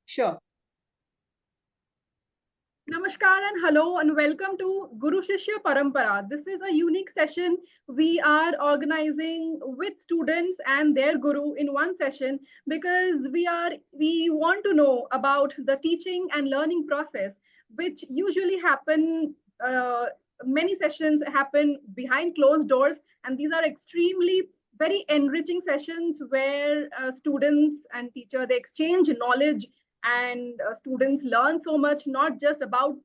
Sure. Namaskar and hello and welcome to Guru Shishya Parampara. This is a unique session we are organizing with students and their guru in one session because we want to know about the teaching and learning process, which usually happen. Many sessions happen behind closed doors, and these are extremely very enriching sessions where students and teacher they exchange knowledge and students learn so much not just about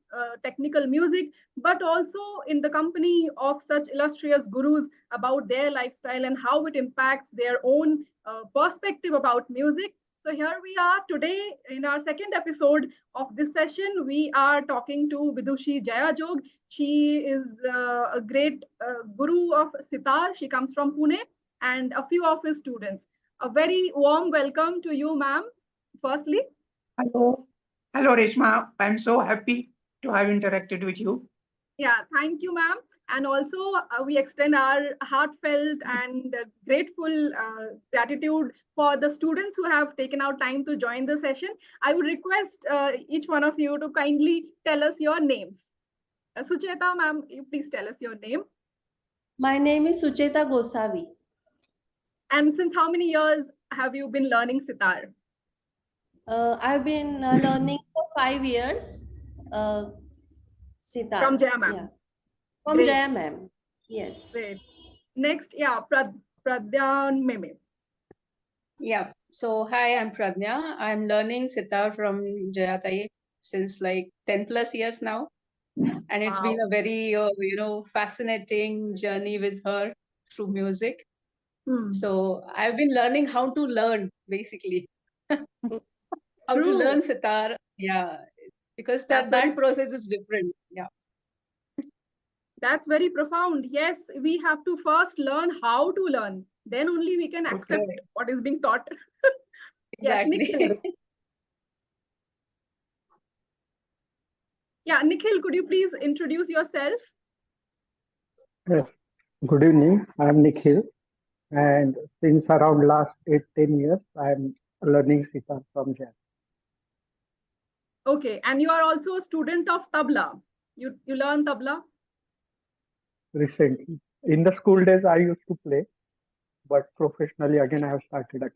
technical music but also in the company of such illustrious gurus about their lifestyle and how it impacts their own perspective about music. So here we are today in our second episode of this session. We are talking to Vidushi Jaya Jog. She is a great guru of sitar. She comes from Pune and a few of his students. A very warm welcome to you, ma'am, firstly. Hello. Hello, Reshma. I'm so happy to have interacted with you. Yeah, thank you, ma'am. And also, we extend our heartfelt and grateful gratitude for the students who have taken out time to join the session. I would request each one of you to kindly tell us your names. Sucheta, ma'am, you please tell us your name. My name is Sucheta Gosavi. And since how many years have you been learning sitar? I've been learning for 5 years. Sitar. From Jaya ma'am. Yeah. From Great. Jaya ma'am. Yes. Great. Next, yeah, Pradyan Meme. Yeah. So hi, I'm Pradnya. I'm learning sitar from Jayatai since like 10 plus years now. And it's been Wow. a very, fascinating journey with her through music. So I've been learning how to learn, basically. How to True. learn sitar. Yeah. Because that process is different. Yeah. That's very profound. Yes, we have to first learn how to learn. Then only we can accept Okay. what is being taught. Yes, Exactly. Nikhil. Yeah, Nikhil, could you please introduce yourself? Yes. Good evening. I am Nikhil, and since around last 8-10 years, I am learning sitar from Jazz. Okay, and you are also a student of tabla. You learn tabla? Recently, in the school days, I used to play, but professionally, again, I have started again.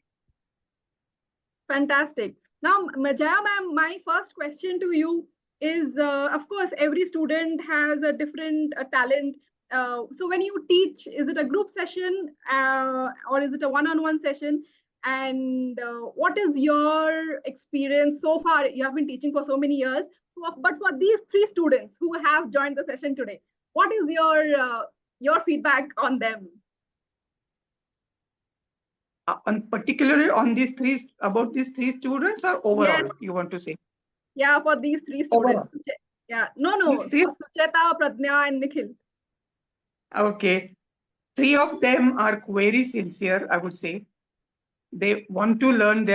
Fantastic. Now, Majaya ma'am, my first question to you is, of course, every student has a different talent. So when you teach, is it a group session or is it a one-on-one session? And what is your experience so far? You have been teaching for so many years, but for these three students who have joined the session today, what is your feedback on them? Particularly on these three, about these three students or overall, Yes. you want to say? Yeah, for these three students. Overall. Yeah, no, These three? for Sucheta, Pradnya, and Nikhil. Okay. Three of them are very sincere, I would say. They want to learn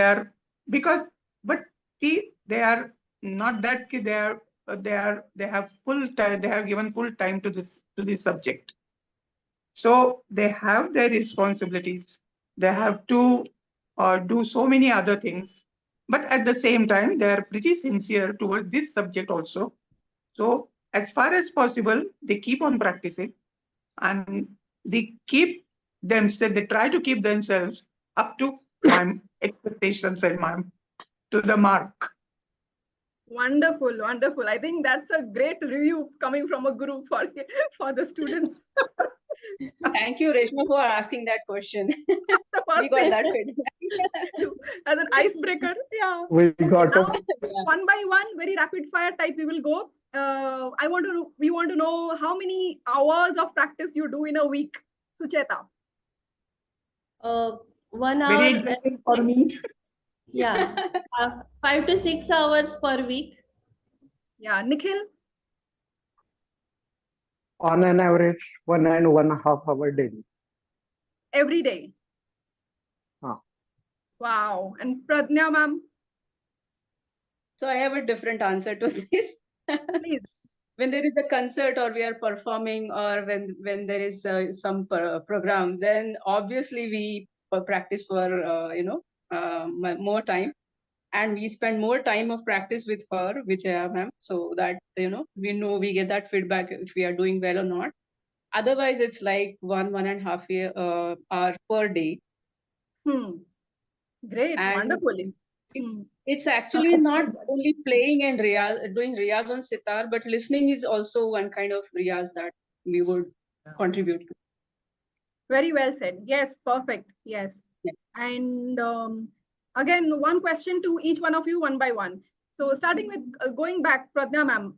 but see, they are not that they have full time, they have given full time to this subject. So they have their responsibilities. They have to do so many other things. But at the same time, they are pretty sincere towards this subject also. So as far as possible, they keep on practicing and they try to keep themselves up to my expectations and to the mark. Wonderful, wonderful. I think that's a great review coming from a guru for the students. Thank you, Reshma, for asking that question. We got that feedback. As an icebreaker, yeah. We got Now, one by one, very rapid fire type, we will go. We want to know how many hours of practice you do in a week, Sucheta. 1 hour. Very interesting for me. Yeah, 5 to 6 hours per week. Yeah, Nikhil. On an average, 1.5 hours daily. Every day. Huh. Wow. And Pradnya, ma'am. So I have a different answer to this. Please. When there is a concert or we are performing or when there is some program, then obviously we practice for more time. and we spend more time of practice with her, Vijaya ma'am, so that we get that feedback if we are doing well or not. Otherwise, it's like 1.5 hour per day, Great, and wonderfully. it's actually not only playing and doing riyaz on sitar, but listening is also one kind of riyaz that we would contribute to. Very well said. Yes, perfect. Yes. Yeah. And again, one question to each one of you, one by one. So, starting with going back, Pradnya ma'am,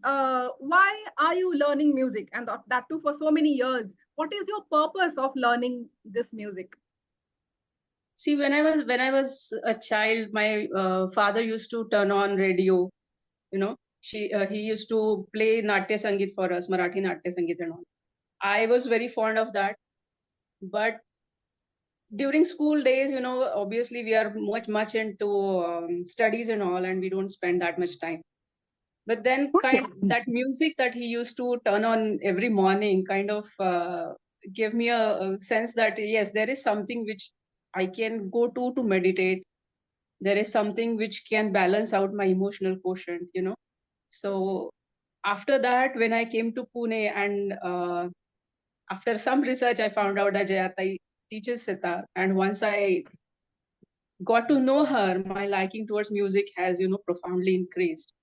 why are you learning music, and that too for so many years? What is your purpose of learning this music? See, when I was a child, my father used to turn on radio. He used to play Natya Sangeet for us, Marathi Natya Sangeet and all. I was very fond of that, but during school days, obviously we are much into studies and all, and we don't spend that much time. But then that music that he used to turn on every morning kind of gave me a sense that yes, there is something which I can go to meditate. There is something which can balance out my emotional quotient. So after that, when I came to Pune, and after some research, I found out that Jayatai teaches sitar. And once I got to know her, my liking towards music has, profoundly increased.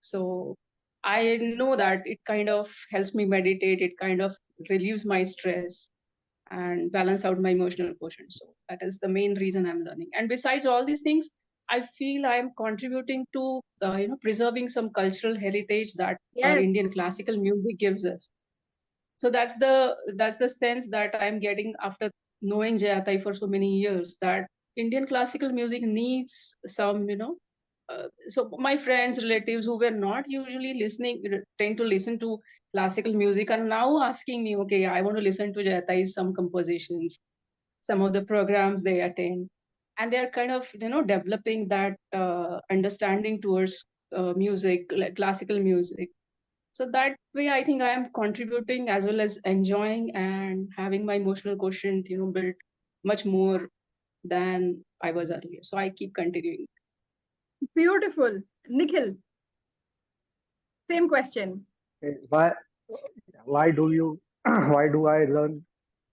So I know that it kind of helps me meditate. It kind of relieves my stress and balance out my emotional quotient. So that is the main reason I'm learning. And besides all these things, I feel I'm contributing to, preserving some cultural heritage that our Indian classical music gives us. So that's the sense that I'm getting after knowing Jayatai for so many years, that Indian classical music needs some, so my friends, relatives who were not usually listening, trying to listen to classical music, are now asking me, okay, I want to listen to Jayatai's some compositions, some of the programs they attend, and they are kind of, developing that understanding towards music, like classical music. So that way, I think I am contributing as well as enjoying and having my emotional quotient, built much more than I was earlier. So I keep continuing. Beautiful. Nikhil, same question. Why why do you why do I learn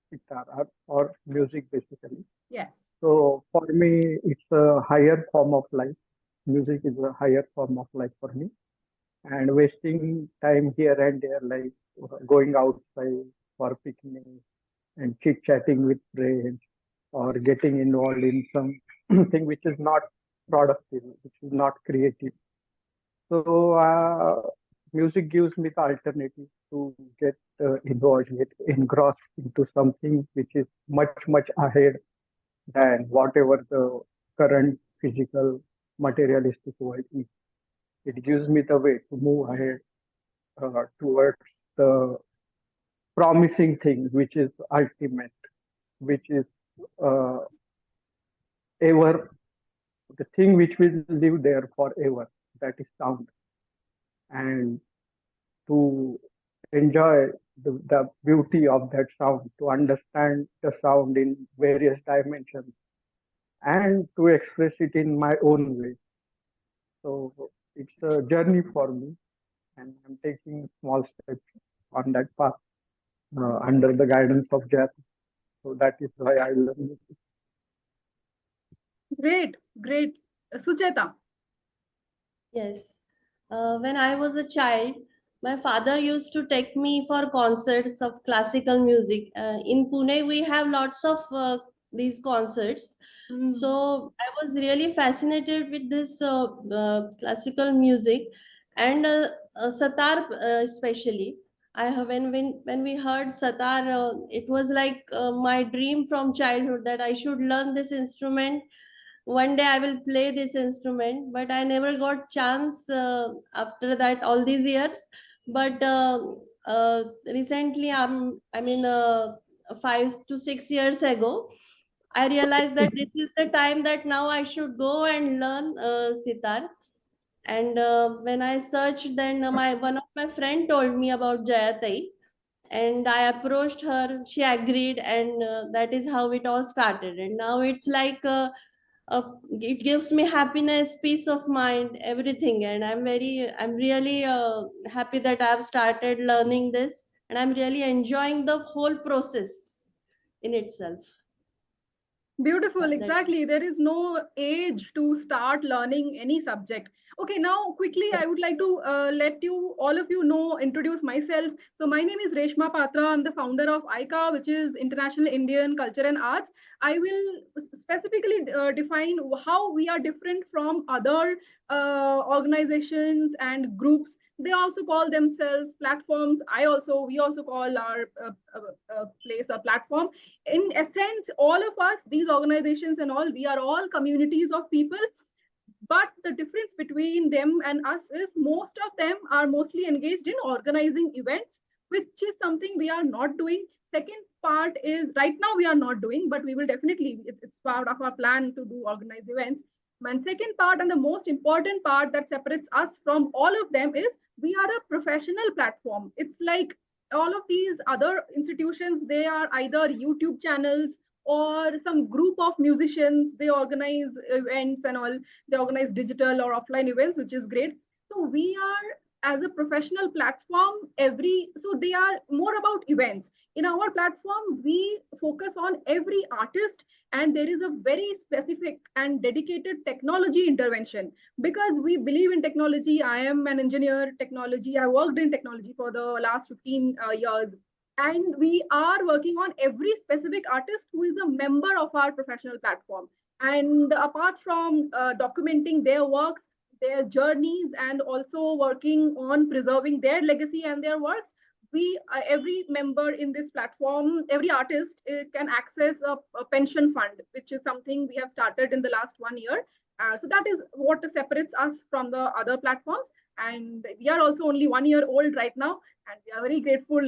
guitar or music basically? Yes. So for me, it's a higher form of life. Music is a higher form of life for me. And wasting time here and there, like going outside for picnic and chit chatting with friends, or getting involved in something which is not productive, which is not creative. So music gives me the alternative to get involved, get engrossed into something which is much ahead than whatever the current physical materialistic world is. It gives me the way to move ahead towards the promising thing, which is ultimate, which is uh, ever the thing which will live there forever. That is sound, and to enjoy the beauty of that sound, to understand the sound in various dimensions, and to express it in my own way. So it's a journey for me, and I'm taking small steps on that path under the guidance of Jat. So that is why I learn music. Great, great. Sucheta. Yes. When I was a child, my father used to take me for concerts of classical music. In Pune, we have lots of these concerts. So I was really fascinated with this classical music and Satar especially. I have when we heard Satar, it was like my dream from childhood that I should learn this instrument. One day I will play this instrument, but I never got chance after that all these years. But recently, I mean 5 to 6 years ago, I realized that this is the time that now I should go and learn sitar. And when I searched, then my one of my friend told me about Jayatai, and I approached her. She agreed, and that is how it all started. And now it's like it gives me happiness, peace of mind, everything. And I'm really happy that I've started learning this, and I'm really enjoying the whole process in itself. Beautiful, That exactly. There is no age to start learning any subject. Okay, now quickly, I would like to let you, all of you know, introduce myself. So my name is Reshma Patra. I'm the founder of ICA, which is International Indian Culture and Arts. I will specifically define how we are different from other organizations and groups. They also call themselves platforms. We also call our place a platform. In essence, all of us, these organizations and all, we are all communities of people, but the difference between them and us is most of them are mostly engaged in organizing events, which is something we are not doing. Second part is, right now we are not doing, but we will definitely, it's part of our plan to do organize events. And second part, and the most important part that separates us from all of them, is we are a professional platform. It's like all of these other institutions, they are either YouTube channels or some group of musicians. They organize events and all. They organize digital or offline events, which is great. So we are, as a professional platform, so they are more about events. In our platform, we focus on every artist, and there is a very specific and dedicated technology intervention, because we believe in technology. I am an engineer technology. I worked in technology for the last 15 years, and we are working on every specific artist who is a member of our professional platform. And apart from documenting their works, their journeys, and also working on preserving their legacy and their works, we every member in this platform, every artist can access a pension fund, which is something we have started in the last 1 year. So that is what separates us from the other platforms. And we are also only 1 year old right now, and we are very grateful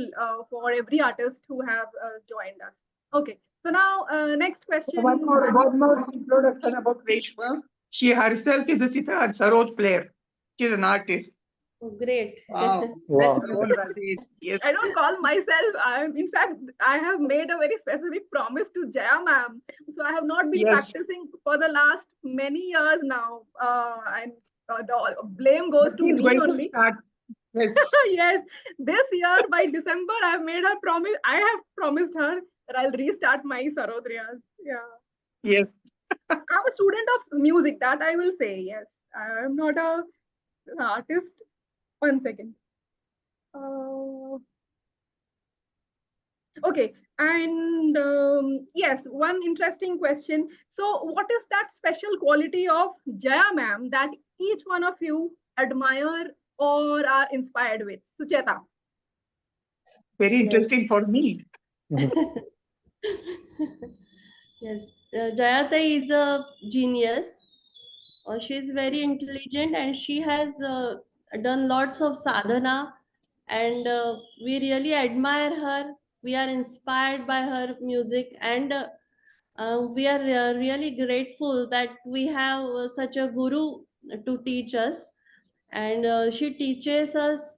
for every artist who have joined us. Okay, so now next question. One more introduction about Reshma. She herself is a sitar, sarod player. She's an artist. great. Wow. Wow. Yes. I don't call myself. In fact, I have made a very specific promise to Jaya ma'am. So I have not been Yes. practicing for the last many years now. And the blame goes But to he's me going to only. start. Yes. Yes, this year by December, I've made her promise. I have promised her that I'll restart my Sarodriyas. Yeah. Yes. I'm a student of music, that I will say. Yes. I'm not an artist. 1 second. Okay, and yes, one interesting question. So, what is that special quality of Jaya ma'am that each one of you admire or are inspired with? Sucheta. Very Yes. interesting for me. Yes, Jayata is a genius. She is very intelligent, and she has done lots of sadhana, and we really admire her. We are inspired by her music, and we are really grateful that we have such a guru to teach us. And she teaches us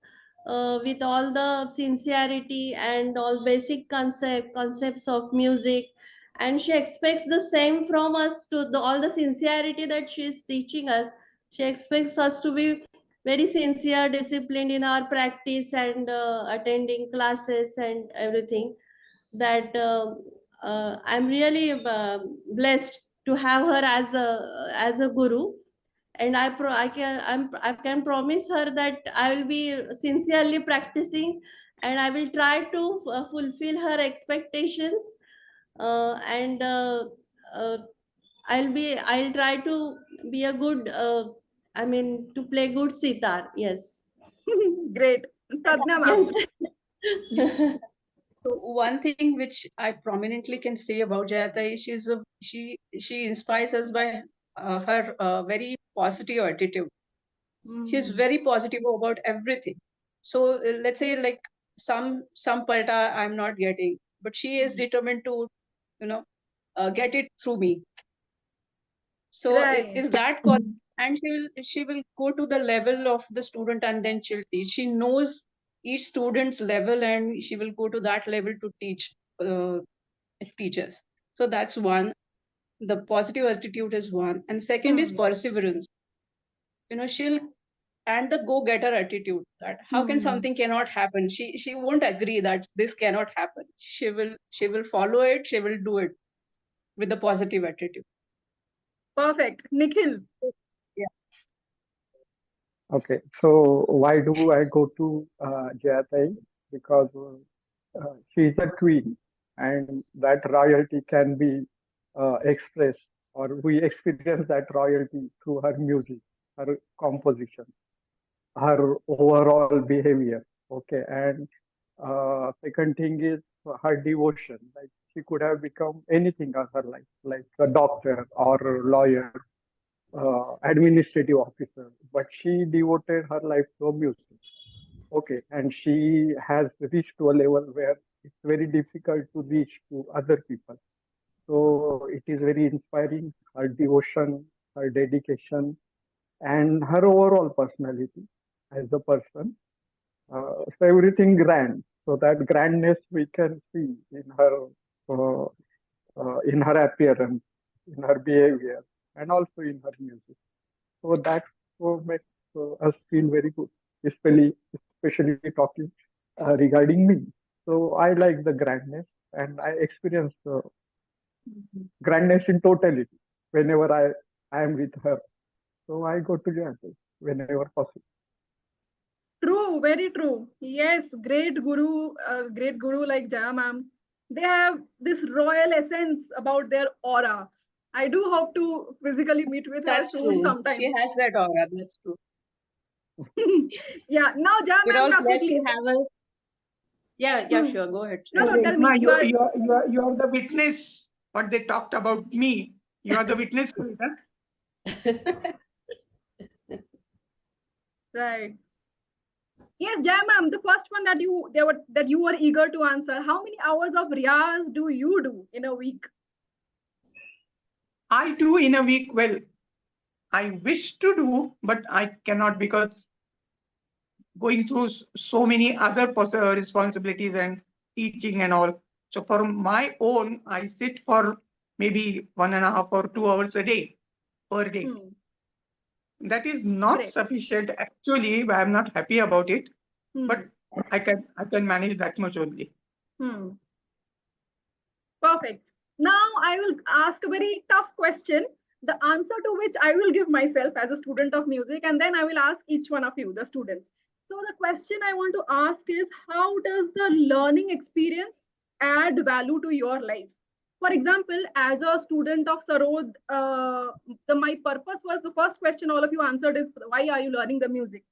with all the sincerity and all basic concepts of music, and she expects the same from us, to all the sincerity that she is teaching us. She expects us to be very sincere, disciplined in our practice, and attending classes and everything. That I'm really blessed to have her as a guru. And I can promise her that I will be sincerely practicing, and I will try to fulfill her expectations, and uh, I'll try to be a good I mean, to play good sitar. Yes. Great. Pradna I can ma'am. say. So one thing which I prominently can say about Jayata is she inspires us by her very positive attitude. She's very positive about everything. So let's say like some part I'm not getting, but she is determined to you know get it through me. So it Right. is that call, and she will go to the level of the student, and then she'll teach. She knows each student's level, and she will go to that level to teach teachers. So that's one. The positive attitude is one, and second is perseverance. She'll and the go-getter attitude, that how can something cannot happen. She won't agree that this cannot happen. She will follow it. She will do it with the positive attitude. Perfect. Nikhil. Yeah. Okay, so why do I go to Jayatai? Because she is a queen, and that royalty can be expressed, or we experience that royalty through her music, her composition, her overall behavior. Okay, and second thing is her devotion. Like she could have become anything in her life, like a doctor or a lawyer, administrative officer, but she devoted her life to music. Okay, and she has reached to a level where it's very difficult to reach to other people. So it is very inspiring, her devotion, her dedication, and her overall personality as a person. So everything grand. So that grandness we can see uh, in her appearance, in her behavior, and also in her music. So that makes us feel very good, especially talking regarding me. So I like the grandness, and I experience the grandness in totality whenever I am with her. So I go to Jaipur whenever possible. True, very true. Yes, great guru like Jaya ma'am. They have this royal essence about their aura. I do hope to physically meet with her That's soon true. She sometime. has that aura. That's true. Yeah, now Jaya We're ma'am, all yeah, blessed quickly. to have a. Yeah, Hmm. sure. Go ahead. No, So no, tell Reshma, me. You are you are the witness what they talked about me. You are the witness to it, huh? right. Yes, Jaya ma'am, the first one that you were eager to answer. How many hours of riyaz do you do in a week? I do in a week. Well, I wish to do, but I cannot because going through so many other responsibilities and teaching and all. So for my own, I sit for maybe 1.5 or 2 hours a day per day. Hmm. That is not Great. sufficient. Actually, I am not happy about it, Hmm. but I can manage that much only. Hmm. Perfect. Now I will ask a very tough question, the answer to which I will give myself as a student of music, and then I will ask each one of you, the students. So the question I want to ask is, how does the learning experience add value to your life? For example, as a student of Sarod, my purpose was, the first question all of you answered is, why are you learning the music?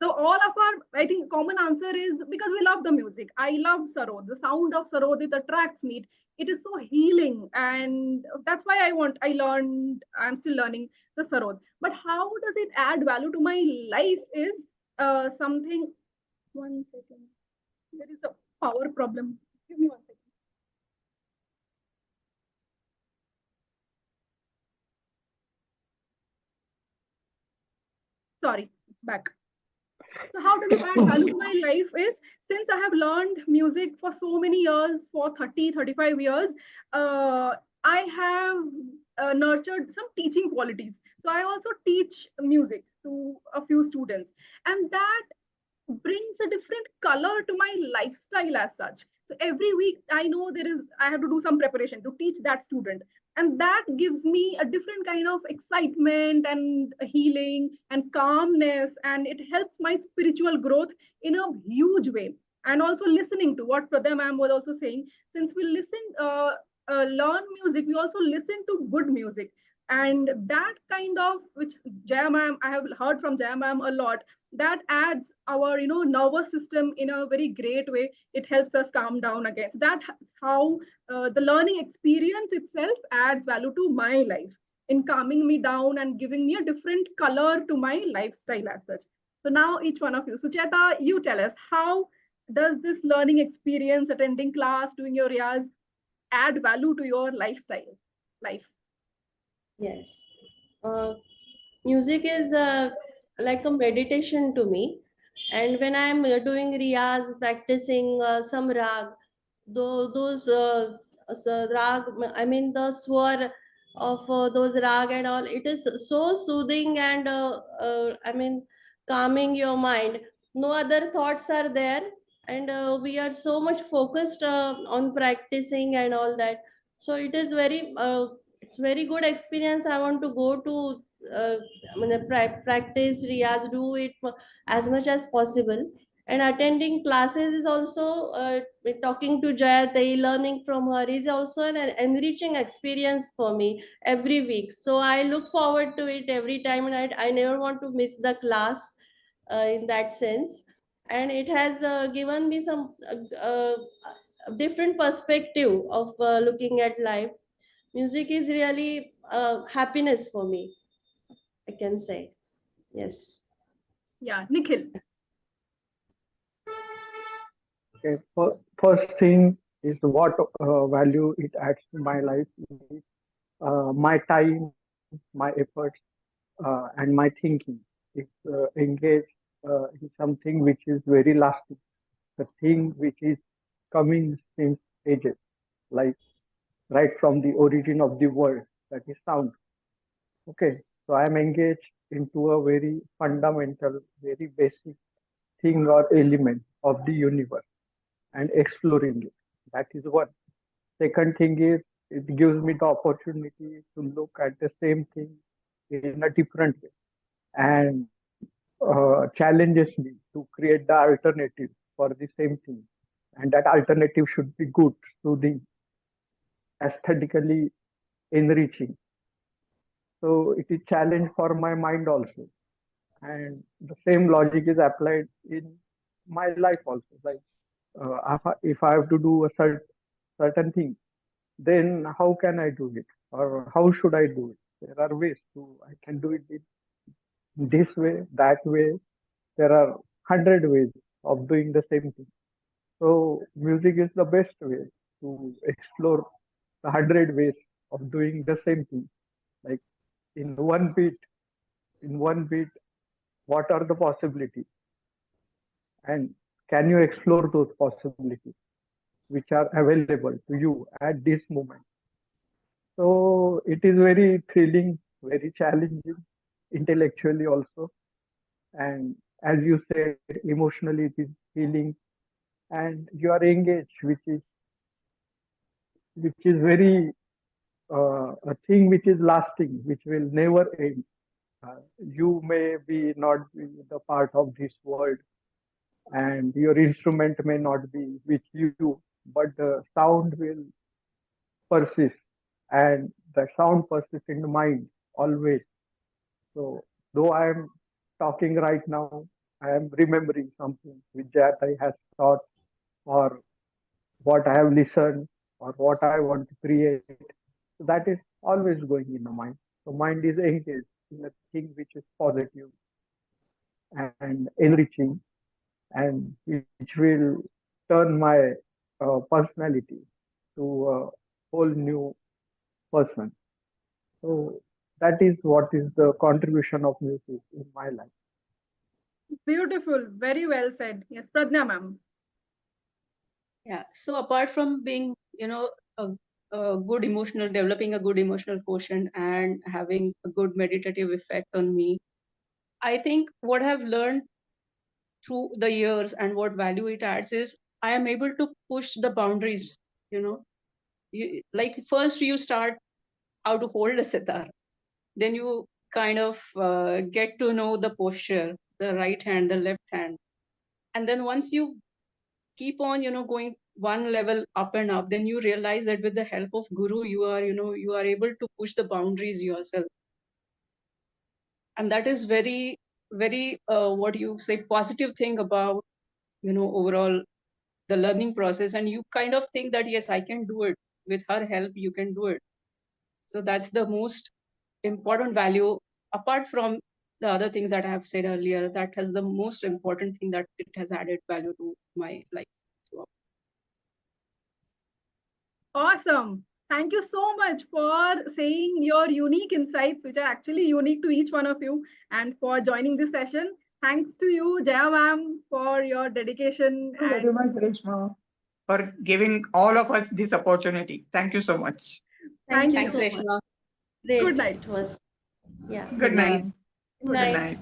So all of our, I think, common answer is because we love the music. I love Sarod. The sound of Sarod, it attracts me. It is so healing, and that's why I learned. I'm still learning the Sarod. But how does it add value to my life? Is something. One second. There is a power problem. Give me 1 second. Sorry, it's back. So how does it add value to my life is, since I have learned music for so many years, for 30, 35 years, I have nurtured some teaching qualities. So I also teach music to a few students, and that brings a different color to my lifestyle as such. So every week I know I have to do some preparation to teach that student, and that gives me a different kind of excitement and healing and calmness, and it helps my spiritual growth in a huge way. And also listening to what Pradya ma'am was also saying, since we learn music, we also listen to good music, and that kind of, which Jaya ma'am, I have heard from Jaya ma'am a lot, that adds our nervous system in a very great way. It helps us calm down again. So that's how the learning experience itself adds value to my life, in calming me down and giving me a different color to my lifestyle as such. So now each one of you, Sucheta, you tell us, how does this learning experience, attending class, doing your riyaz, add value to your lifestyle life? Yes. Uh, Music is like a meditation to me. And when I'm doing riyaz, practicing some rag, those rag, I mean the swar, of those rag and all. It is so soothing and I mean, calming your mind. No other thoughts are there, and we are so much focused on practicing and all that. So it is very it's very good experience. I want to go to I mean, practice riyaz, do it as much as possible. And attending classes is also talking to Jayati, learning from her is also an enriching experience for me every week. So I look forward to it every time, and I never want to miss the class in that sense. And it has given me some different perspective of looking at life. Music is really happiness for me, I can say. Yes. Yeah, Nikhil. Okay, first thing is what value it adds to my life is my time, my efforts, and my thinking. It's engaged in something which is very lasting, the thing which is coming since ages, like right from the origin of the world, that is sound. Okay, so I am engaged into a very fundamental, very basic thing or element of the universe and exploring it. That is one. Second thing is it gives me the opportunity to look at the same thing in a different way and challenges me to create the alternative for the same thing. And that alternative should be good, soothing, aesthetically enriching. So it is challenge for my mind also. And the same logic is applied in my life also. Like if I have to do a certain thing, then how can I do it? Or how should I do it? There are ways to, I can do it this way, that way. There are 100 ways of doing the same thing. So music is the best way to explore the 100 ways of doing the same thing. Like in one beat, what are the possibilities? And can you explore those possibilities which are available to you at this moment? So it is very thrilling, very challenging, intellectually also. And as you said, emotionally it is healing and you are engaged, which is very a thing which is lasting, which will never end. You may be not be the part of this world, and your instrument may not be with you, but the sound will persist, and the sound persists in the mind always. So, though I am talking right now, I am remembering something which that I have taught, or what I have listened, or what I want to create. So that is always going in the mind. So mind is engaged in a thing which is positive and enriching, and which will turn my personality to a whole new person. So that is what is the contribution of music in my life. Beautiful. Very well said. Yes, Pradnya ma'am. Yeah. So apart from being, a good emotional, developing a good emotional quotient and having a good meditative effect on me, I think what I've learned through the years and what value it adds is I am able to push the boundaries. You know, like first you start how to hold a sitar, then you kind of get to know the posture, the right hand, the left hand, and then once you keep on going one level up and up, then you realize that with the help of guru you are able to push the boundaries yourself, and that is very very what you say positive thing about overall the learning process, and you kind of think that yes, I can do it. With her help you can do it. So that's the most important value, apart from the other things that I have said earlier. That has the most important thing, that it has added value to my life. So, Awesome. Thank you so much for saying your unique insights, which are actually unique to each one of you, and for joining this session. Thanks to you, Jaya ma'am, for your dedication. Thank you very much, Reshma, for giving all of us this opportunity. Thank you so much. Thank Thank you you. thanks, so much. Reshma. Great. Good night. It was. Yeah. Good Good night. night. Good Good night. night.